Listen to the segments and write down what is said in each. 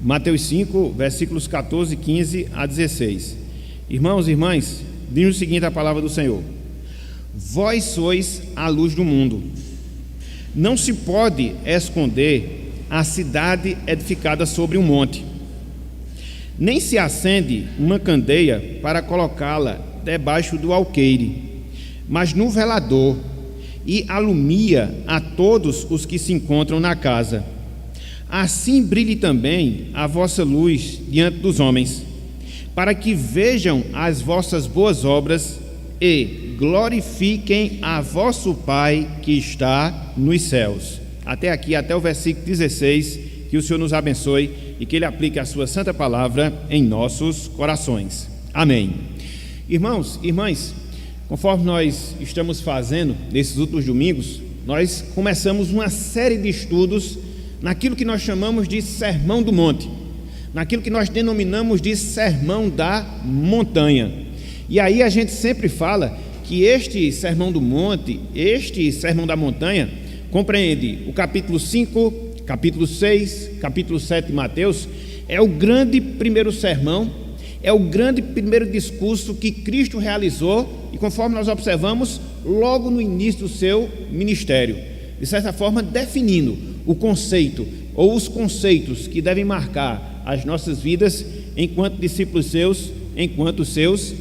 Mateus 5, versículos 14, 15 a 16. Irmãos e irmãs, diz o seguinte a palavra do Senhor: Vós sois a luz do mundo. Não se pode esconder a cidade edificada sobre um monte, nem se acende uma candeia para colocá-la debaixo do alqueire, mas no velador, e alumia a todos os que se encontram na casa. Assim brilhe também a vossa luz diante dos homens, para que vejam as vossas boas obras e glorifiquem a vosso Pai que está nos céus. Até aqui, até o versículo 16, que o Senhor nos abençoe e que Ele aplique a sua santa palavra em nossos corações. Amém. Irmãos, irmãs, conforme nós estamos fazendo nesses últimos domingos, nós começamos uma série de estudos naquilo que nós chamamos de Sermão do Monte, naquilo que nós denominamos de Sermão da Montanha. E aí a gente sempre fala que este Sermão do Monte, este Sermão da Montanha, compreende o capítulo 5, capítulo 6, capítulo 7 de Mateus. É o grande primeiro sermão, é o grande primeiro discurso que Cristo realizou, e conforme nós observamos, logo no início do seu ministério, de certa forma definindo o conceito ou os conceitos que devem marcar as nossas vidas enquanto discípulos seus, enquanto seus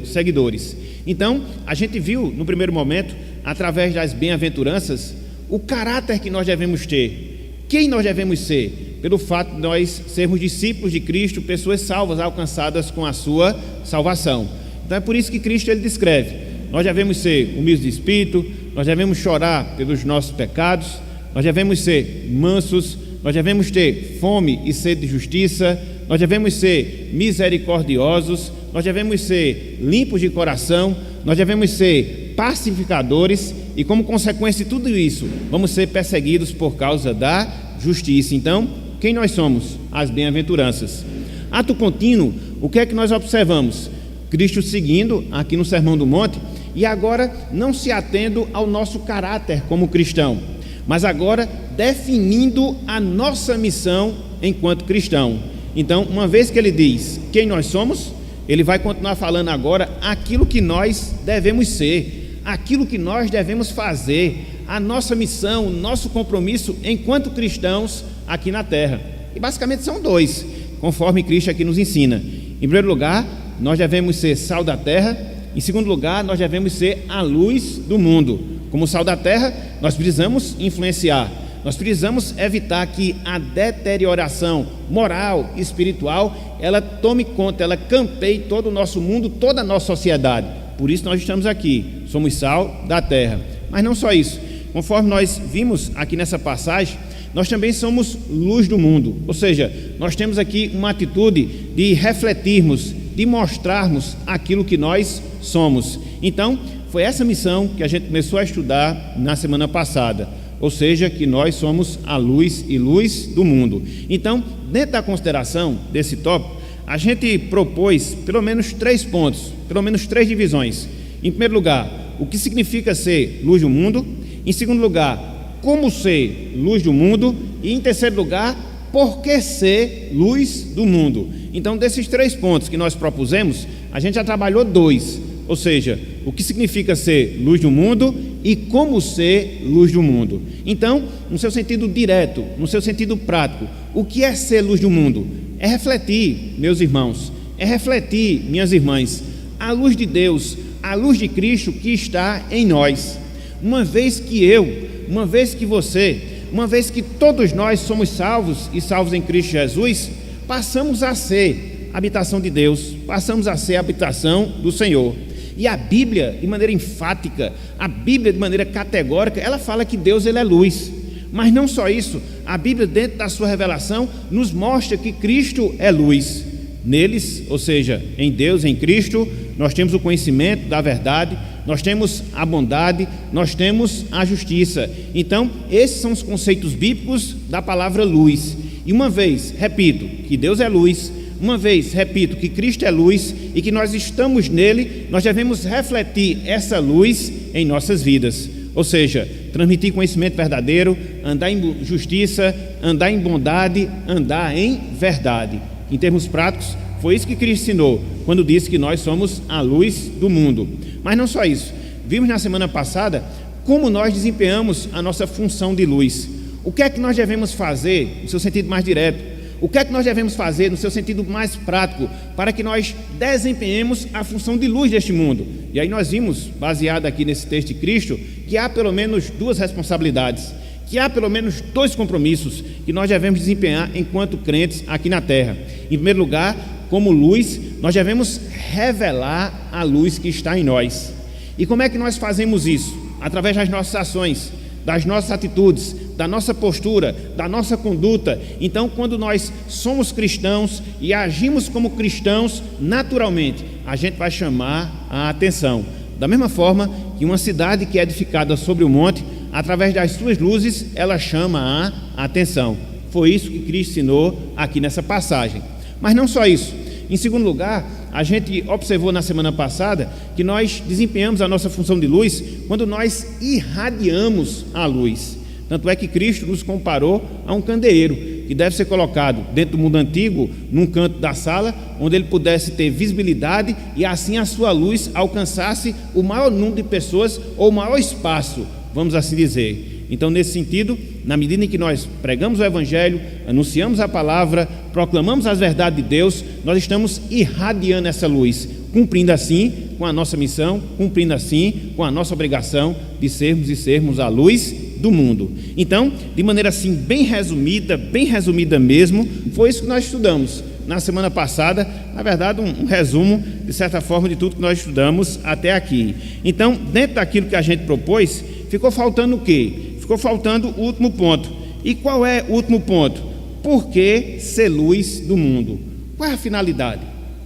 seguidores. Então, a gente viu no primeiro momento, através das bem-aventuranças, o caráter que nós devemos ter, quem nós devemos ser, pelo fato de nós sermos discípulos de Cristo, pessoas salvas, alcançadas com a sua salvação. Então é por isso que Cristo ele descreve: nós devemos ser humildes de espírito, nós devemos chorar pelos nossos pecados, nós devemos ser mansos, nós devemos ter fome e sede de justiça, nós devemos ser misericordiosos, nós devemos ser limpos de coração, nós devemos ser pacificadores, e como consequência de tudo isso, vamos ser perseguidos por causa da justiça. Então, quem nós somos? As bem-aventuranças. Ato contínuo, o que é que nós observamos? Cristo seguindo aqui no Sermão do Monte, e agora não se atendo ao nosso caráter como cristão, mas agora definindo a nossa missão enquanto cristão. Então, uma vez que ele diz quem nós somos, ele vai continuar falando agora aquilo que nós devemos ser, aquilo que nós devemos fazer, a nossa missão, o nosso compromisso enquanto cristãos aqui na terra. E basicamente são dois, conforme Cristo aqui nos ensina. Em primeiro lugar, nós devemos ser sal da terra. Em segundo lugar, nós devemos ser a luz do mundo. Como sal da terra, nós precisamos influenciar, nós precisamos evitar que a deterioração moral e espiritual ela tome conta, ela campeie todo o nosso mundo, toda a nossa sociedade. Por isso nós estamos aqui, somos sal da terra. Mas não só isso, conforme nós vimos aqui nessa passagem, nós também somos luz do mundo. Ou seja, nós temos aqui uma atitude de refletirmos, de mostrarmos aquilo que nós somos. Então, foi essa missão que a gente começou a estudar na semana passada, ou seja, que nós somos a luz e luz do mundo. Então, dentro da consideração desse tópico, a gente propôs pelo menos 3 pontos, pelo menos 3 divisões. Em primeiro lugar, o que significa ser luz do mundo. Em segundo lugar, como ser luz do mundo. E em terceiro lugar, por que ser luz do mundo. Então, desses 3 pontos que nós propusemos, a gente já trabalhou 2, ou seja, o que significa ser luz do mundo e como ser luz do mundo. Então, no seu sentido direto, no seu sentido prático, o que é ser luz do mundo? É refletir, meus irmãos, é refletir, minhas irmãs, a luz de Deus, a luz de Cristo que está em nós. Uma vez que eu, uma vez que você, uma vez que todos nós somos salvos e salvos em Cristo Jesus, passamos a ser habitação de Deus, passamos a ser habitação do Senhor. E a Bíblia, de maneira enfática, a Bíblia de maneira categórica, ela fala que Deus ele é luz. Mas não só isso, a Bíblia dentro da sua revelação nos mostra que Cristo é luz. Neles, ou seja, em Deus, em Cristo, nós temos o conhecimento da verdade, nós temos a bondade, nós temos a justiça. Então, esses são os conceitos bíblicos da palavra luz. E uma vez, repito, que Deus é luz, uma vez, repito, que Cristo é luz e que nós estamos nele, nós devemos refletir essa luz em nossas vidas. Ou seja, transmitir conhecimento verdadeiro, andar em justiça, andar em bondade, andar em verdade. Em termos práticos, foi isso que Cristo ensinou quando disse que nós somos a luz do mundo. Mas não só isso. Vimos na semana passada como nós desempenhamos a nossa função de luz. O que é que nós devemos fazer no seu sentido mais direto? O que é que nós devemos fazer no seu sentido mais prático para que nós desempenhemos a função de luz deste mundo? E aí nós vimos, baseado aqui nesse texto de Cristo, que há pelo menos duas responsabilidades, que há pelo menos dois compromissos que nós devemos desempenhar enquanto crentes aqui na terra. Em primeiro lugar, como luz, nós devemos revelar a luz que está em nós. E como é que nós fazemos isso? Através das nossas ações, das nossas atitudes, da nossa postura, da nossa conduta. Então, quando nós somos cristãos e agimos como cristãos, naturalmente, a gente vai chamar a atenção. Da mesma forma que uma cidade que é edificada sobre o monte, através das suas luzes, ela chama a atenção. Foi isso que Cristo ensinou aqui nessa passagem. Mas não só isso. Em segundo lugar, a gente observou na semana passada que nós desempenhamos a nossa função de luz quando nós irradiamos a luz. Tanto é que Cristo nos comparou a um candeeiro que deve ser colocado dentro do mundo antigo, num canto da sala, onde ele pudesse ter visibilidade e assim a sua luz alcançasse o maior número de pessoas ou o maior espaço, vamos assim dizer. Então, nesse sentido, na medida em que nós pregamos o Evangelho, anunciamos a palavra, proclamamos as verdades de Deus, nós estamos irradiando essa luz, cumprindo assim com a nossa missão, cumprindo assim com a nossa obrigação de sermos a luz do mundo. Então, de maneira assim bem resumida mesmo, foi isso que nós estudamos na semana passada. Na verdade, um resumo, de certa forma, de tudo que nós estudamos até aqui. Então, dentro daquilo que a gente propôs, ficou faltando o quê? Ficou faltando o último ponto. E qual é o último ponto? Por que ser luz do mundo? Qual é a finalidade?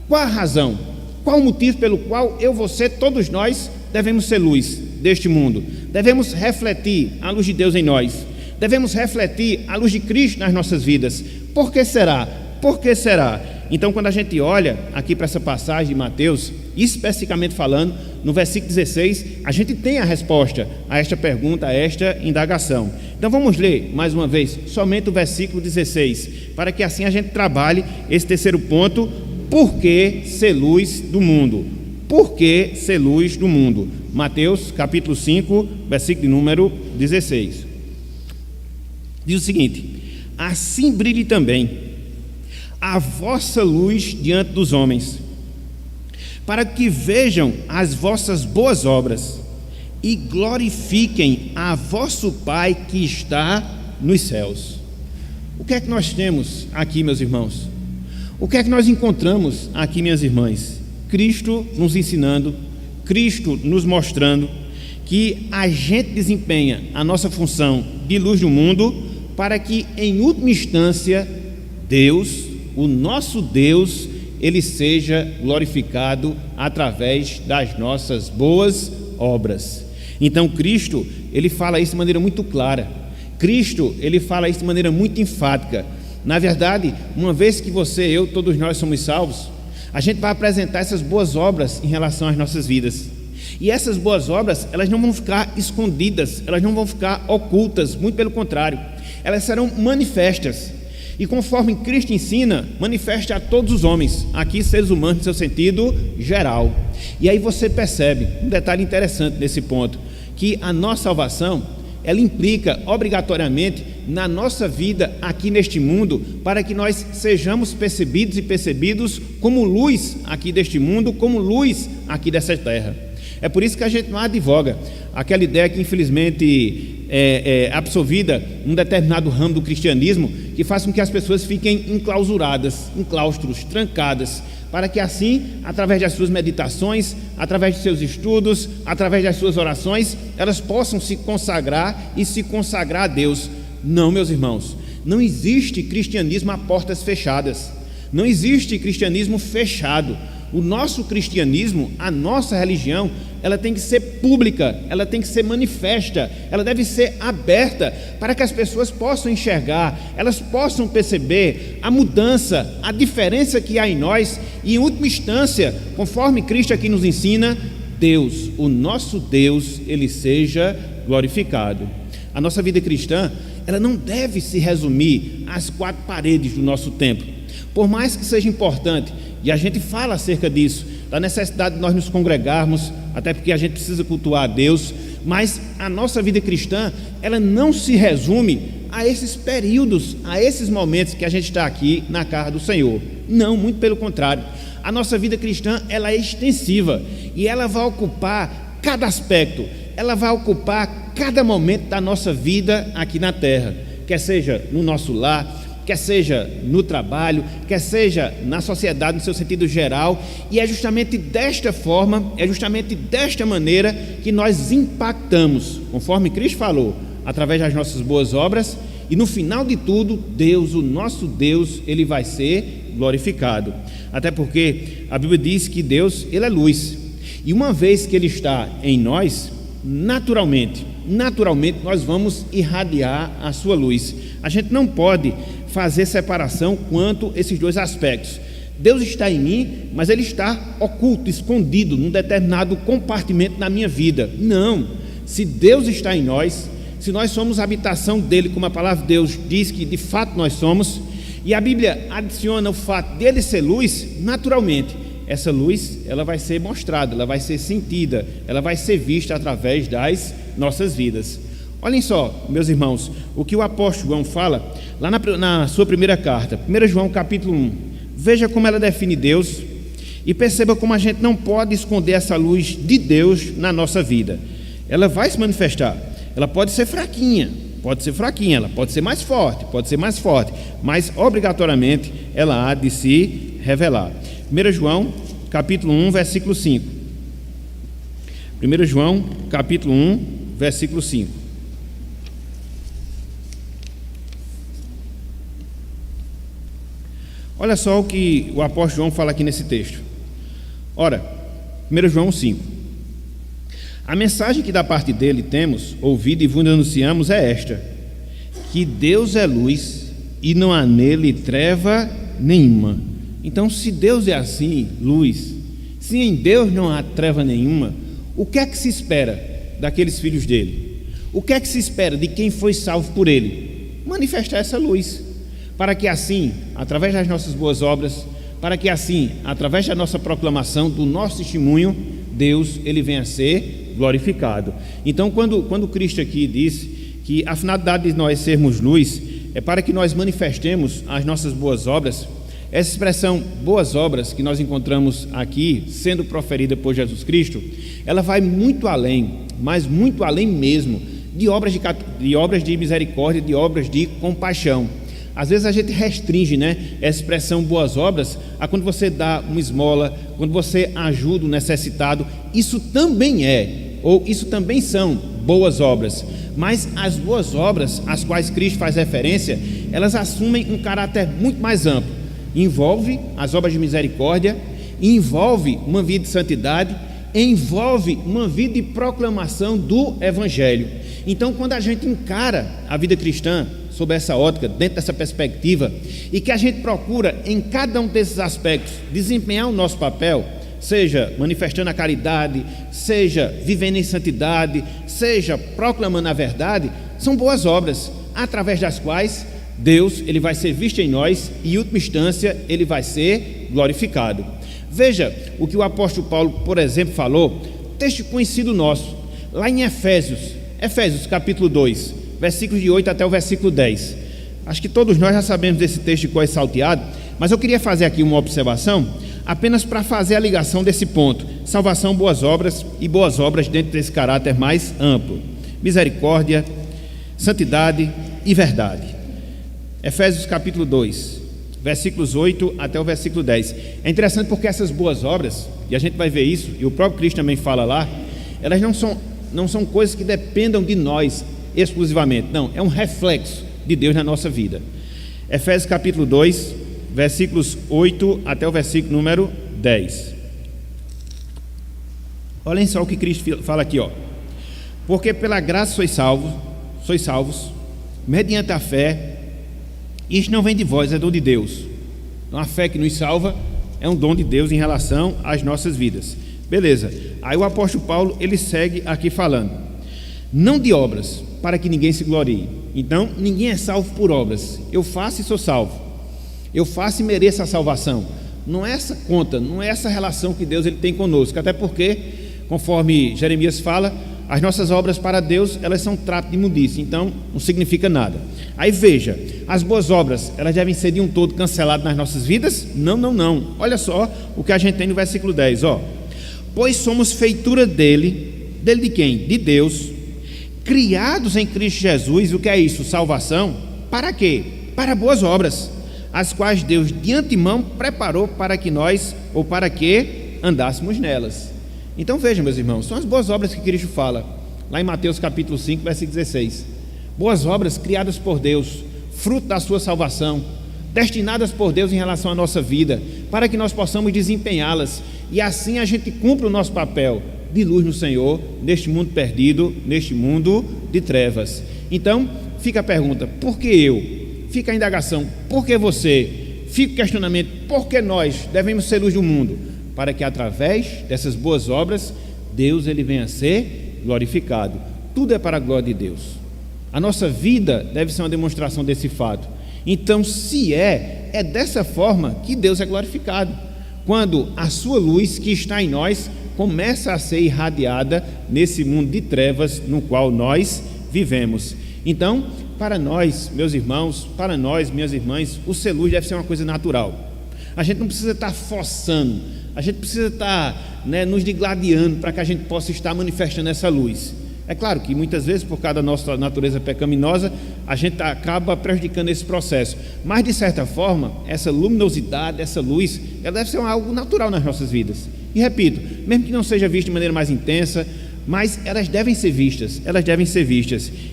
Qual a razão? Qual o motivo pelo qual eu, você, todos nós devemos ser luz deste mundo? Devemos refletir a luz de Deus em nós. Devemos refletir a luz de Cristo nas nossas vidas. Por que será? Por que será? Então, quando a gente olha aqui para essa passagem de Mateus, especificamente falando, no versículo 16, a gente tem a resposta a esta pergunta, a esta indagação. Então vamos ler mais uma vez, somente o versículo 16, para que assim a gente trabalhe esse terceiro ponto: por que ser luz do mundo? Por que ser luz do mundo? Mateus capítulo 5, versículo número 16. Diz o seguinte: assim brilhe também a vossa luz diante dos homens, para que vejam as vossas boas obras e glorifiquem a vosso Pai que está nos céus. O que é que nós temos aqui, meus irmãos? O que é que nós encontramos aqui, minhas irmãs? Cristo nos ensinando, Cristo nos mostrando que a gente desempenha a nossa função de luz do mundo para que, em última instância, Deus, o nosso Deus, Ele seja glorificado através das nossas boas obras. Então Cristo, Ele fala isso de maneira muito clara. Cristo, Ele fala isso de maneira muito enfática. Na verdade, uma vez que você, eu, todos nós somos salvos, a gente vai apresentar essas boas obras em relação às nossas vidas. E essas boas obras, elas não vão ficar escondidas, elas não vão ficar ocultas, muito pelo contrário, elas serão manifestas. E conforme Cristo ensina, manifesta a todos os homens, aqui seres humanos no seu sentido geral. E aí você percebe um detalhe interessante nesse ponto, que a nossa salvação, ela implica obrigatoriamente na nossa vida aqui neste mundo, para que nós sejamos percebidos e percebidos como luz aqui deste mundo, como luz aqui dessa terra. É por isso que a gente não advoga aquela ideia que infelizmente é absorvida num determinado ramo do cristianismo, que faz com que as pessoas fiquem enclausuradas, em claustros, trancadas, para que assim, através das suas meditações, através de seus estudos, através das suas orações, elas possam se consagrar e se consagrar a Deus. Não, meus irmãos, não existe cristianismo a portas fechadas, não existe cristianismo fechado. O nosso cristianismo, a nossa religião, ela tem que ser pública, ela tem que ser manifesta, ela deve ser aberta para que as pessoas possam enxergar, elas possam perceber a mudança, a diferença que há em nós e, em última instância, conforme Cristo aqui nos ensina, Deus, o nosso Deus, Ele seja glorificado. A nossa vida cristã, ela não deve se resumir às quatro paredes do nosso templo. Por mais que seja importante, e a gente fala acerca disso, da necessidade de nós nos congregarmos, até porque a gente precisa cultuar a Deus, mas a nossa vida cristã, ela não se resume a esses períodos, a esses momentos que a gente está aqui na casa do Senhor. Não, muito pelo contrário. A nossa vida cristã, ela é extensiva e ela vai ocupar cada aspecto, ela vai ocupar cada momento da nossa vida aqui na terra, quer seja no nosso lar, quer seja no trabalho, quer seja na sociedade no seu sentido geral, e é justamente desta forma, é justamente desta maneira que nós impactamos, conforme Cristo falou, através das nossas boas obras, e no final de tudo, Deus, o nosso Deus, Ele vai ser glorificado, até porque a Bíblia diz que Deus, Ele é luz, e uma vez que Ele está em nós, naturalmente nós vamos irradiar a sua luz. A gente não pode fazer separação quanto a esses dois aspectos. Deus está em mim, mas Ele está oculto, escondido num determinado compartimento na minha vida. Não, se Deus está em nós, se nós somos a habitação dEle, como a palavra de Deus diz que de fato nós somos, e a Bíblia adiciona o fato dEle ser luz, naturalmente essa luz, ela vai ser mostrada, ela vai ser sentida, ela vai ser vista através das nossas vidas. Olhem só, meus irmãos, o que o apóstolo João fala lá na sua primeira carta, 1 João capítulo 1. Veja como ela define Deus e perceba como a gente não pode esconder essa luz de Deus na nossa vida. Ela vai se manifestar, ela pode ser fraquinha, ela pode ser mais forte, mas obrigatoriamente ela há de se revelar. 1 João capítulo 1, versículo 5. 1 João capítulo 1, versículo 5. Olha só o que o apóstolo João fala aqui nesse texto. Ora, 1 João 5. A mensagem que da parte dele temos ouvido e vos anunciamos é esta: que Deus é luz e não há nele treva nenhuma. Então, se Deus é assim, luz, se em Deus não há treva nenhuma, o que é que se espera daqueles filhos dele? O que é que se espera de quem foi salvo por ele? Manifestar essa luz, para que assim, através das nossas boas obras, para que assim, através da nossa proclamação, do nosso testemunho, Deus, Ele venha a ser glorificado. Então, quando Cristo aqui disse que a finalidade de nós sermos luz é para que nós manifestemos as nossas boas obras, essa expressão boas obras que nós encontramos aqui, sendo proferida por Jesus Cristo, ela vai muito além, mas muito além mesmo, de obras de misericórdia, de obras de compaixão. Às vezes a gente restringe, essa expressão boas obras a quando você dá uma esmola, quando você ajuda o necessitado. Isso também isso também são boas obras, mas as boas obras às quais Cristo faz referência, elas assumem um caráter muito mais amplo. Envolve as obras de misericórdia, envolve uma vida de santidade, envolve uma vida de proclamação do Evangelho. Então, quando a gente encara a vida cristã sob essa ótica, dentro dessa perspectiva, e que a gente procura em cada um desses aspectos desempenhar o nosso papel, seja manifestando a caridade, seja vivendo em santidade, seja proclamando a verdade, são boas obras, através das quais Deus, Ele vai ser visto em nós e, em última instância, Ele vai ser glorificado. Veja o que o apóstolo Paulo, por exemplo, falou, texto conhecido nosso, lá em Efésios capítulo 2, versículos de 8 até o versículo 10. Acho que todos nós já sabemos desse texto de cor salteado, mas eu queria fazer aqui uma observação, apenas para fazer a ligação desse ponto: salvação, boas obras e boas obras dentro desse caráter mais amplo, misericórdia, santidade e verdade. Efésios capítulo 2, versículos 8 até o versículo 10. É interessante porque essas boas obras, e a gente vai ver isso, e o próprio Cristo também fala lá, elas não são coisas que dependam de nós exclusivamente, não, é um reflexo de Deus na nossa vida. Efésios capítulo 2, versículos 8 até o versículo número 10. Olhem só o que Cristo fala aqui, porque pela graça sois salvos, mediante a fé. Isto não vem de vós, é dom de Deus. Então, a fé que nos salva é um dom de Deus em relação às nossas vidas. Beleza. Aí o apóstolo Paulo, ele segue aqui falando: não de obras, para que ninguém se glorie. Então, ninguém é salvo por obras. Eu faço e sou salvo. Eu faço e mereço a salvação. Não é essa conta, não é essa relação que Deus ele tem conosco. Até porque, conforme Jeremias fala, as nossas obras para Deus, elas são trapo de imundícia. Então, não significa nada. Aí veja, as boas obras, elas devem ser de um todo canceladas nas nossas vidas? Não, não, não. Olha só o que a gente tem no versículo 10, ó. Pois somos feitura dele de quem? De Deus, criados em Cristo Jesus. O que é isso? Salvação. Para quê? Para boas obras, as quais Deus de antemão preparou para que nós, ou para que andássemos nelas. Então vejam, meus irmãos, são as boas obras que Cristo fala lá em Mateus capítulo 5, versículo 16. Boas obras criadas por Deus, fruto da sua salvação, destinadas por Deus em relação à nossa vida, para que nós possamos desempenhá-las, e assim a gente cumpra o nosso papel de luz no Senhor, neste mundo perdido, neste mundo de trevas. Então fica a pergunta, por que eu? Fica a indagação, por que você? Fica o questionamento, por que nós devemos ser luz do mundo? Para que através dessas boas obras, Deus ele venha a ser glorificado. Tudo é para a glória de Deus. A nossa vida deve ser uma demonstração desse fato. Então, se é dessa forma que Deus é glorificado, quando a sua luz que está em nós começa a ser irradiada nesse mundo de trevas no qual nós vivemos. Então, para nós, meus irmãos, para nós, minhas irmãs, o ser luz deve ser uma coisa natural. A gente não precisa estar forçando, a gente precisa estar nos digladiando para que a gente possa estar manifestando essa luz. É claro que muitas vezes, por causa da nossa natureza pecaminosa, a gente acaba prejudicando esse processo, mas de certa forma, essa luminosidade, essa luz, ela deve ser algo natural nas nossas vidas. E repito, mesmo que não seja vista de maneira mais intensa, mas elas devem ser vistas,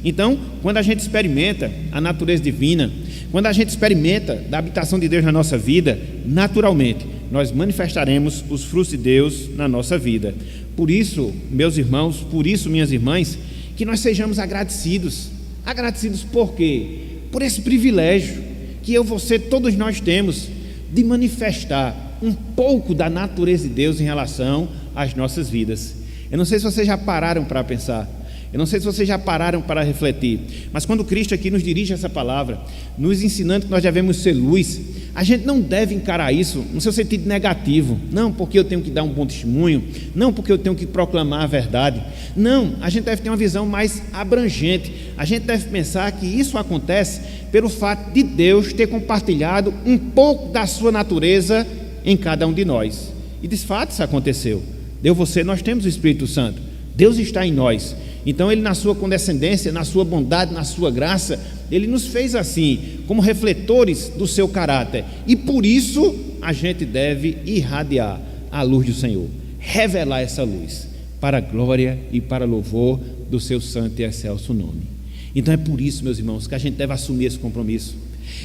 Então, quando a gente experimenta a natureza divina, quando a gente experimenta da habitação de Deus na nossa vida, naturalmente, nós manifestaremos os frutos de Deus na nossa vida. Por isso, meus irmãos, por isso, minhas irmãs, que nós sejamos agradecidos. Agradecidos por quê? Por esse privilégio que eu, você, todos nós temos de manifestar um pouco da natureza de Deus em relação às nossas vidas. Eu não sei se vocês já pararam para pensar, eu não sei se vocês já pararam para refletir, mas quando Cristo aqui nos dirige essa palavra, nos ensinando que nós devemos ser luz, a gente não deve encarar isso no seu sentido negativo. Não porque eu tenho que dar um bom testemunho, não porque eu tenho que proclamar a verdade. Não, a gente deve ter uma visão mais abrangente. A gente deve pensar que isso acontece pelo fato de Deus ter compartilhado um pouco da sua natureza em cada um de nós. E de fato isso aconteceu. Nós temos o Espírito Santo, Deus está em nós. Então ele, na sua condescendência, na sua bondade, na sua graça, ele nos fez assim, como refletores do seu caráter, e por isso a gente deve irradiar a luz do Senhor, revelar essa luz para a glória e para louvor do seu santo e excelso nome. Então é por isso, meus irmãos, que a gente deve assumir esse compromisso.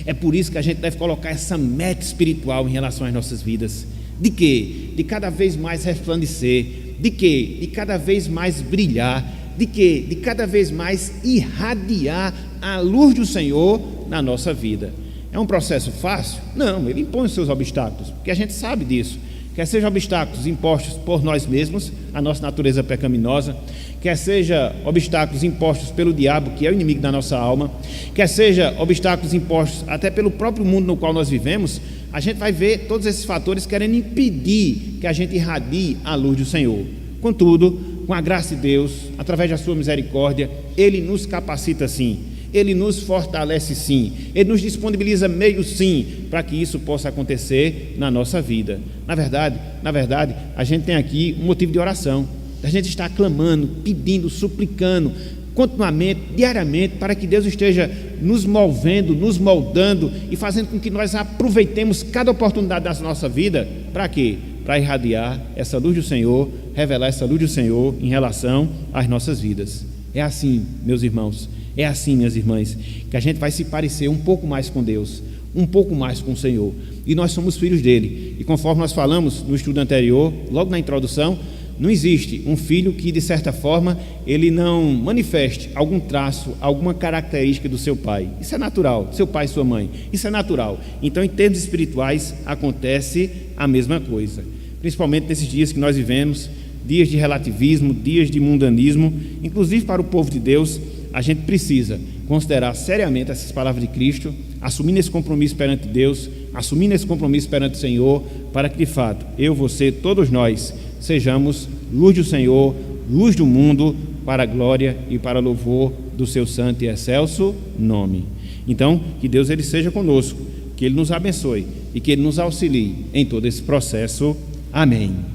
É por isso que a gente deve colocar essa meta espiritual em relação às nossas vidas. De quê? De cada vez mais resplandecer. De quê? De cada vez mais brilhar. De quê? De cada vez mais irradiar a luz do Senhor na nossa vida. É um processo fácil? Não, ele impõe os seus obstáculos, porque a gente sabe disso. Quer sejam obstáculos impostos por nós mesmos, a nossa natureza pecaminosa, quer seja obstáculos impostos pelo diabo, que é o inimigo da nossa alma, quer seja obstáculos impostos até pelo próprio mundo no qual nós vivemos, a gente vai ver todos esses fatores querendo impedir que a gente irradie a luz do Senhor. Contudo, com a graça de Deus, através da sua misericórdia, Ele nos capacita sim, Ele nos fortalece sim, Ele nos disponibiliza meios sim, para que isso possa acontecer na nossa vida. Na verdade, a gente tem aqui um motivo de oração. A gente está clamando, pedindo, suplicando, continuamente, diariamente, para que Deus esteja nos movendo, nos moldando e fazendo com que nós aproveitemos cada oportunidade da nossa vida. Para quê? Para irradiar essa luz do Senhor, revelar essa luz do Senhor em relação às nossas vidas. É assim, meus irmãos, é assim, minhas irmãs, que a gente vai se parecer um pouco mais com Deus, um pouco mais com o Senhor, e nós somos filhos dele. E conforme nós falamos no estudo anterior, logo na introdução, não existe um filho que, de certa forma, ele não manifeste algum traço, alguma característica do seu pai. Isso é natural, seu pai e sua mãe, isso é natural. Então, em termos espirituais, acontece a mesma coisa. Principalmente nesses dias que nós vivemos, dias de relativismo, dias de mundanismo. Inclusive para o povo de Deus, a gente precisa considerar seriamente essas palavras de Cristo, assumindo esse compromisso perante Deus, assumindo esse compromisso perante o Senhor, para que de fato eu, você, todos nós sejamos luz do Senhor, luz do mundo, para a glória e para louvor do seu santo e excelso nome. Então, que Deus ele seja conosco, que Ele nos abençoe e que Ele nos auxilie em todo esse processo. Amém.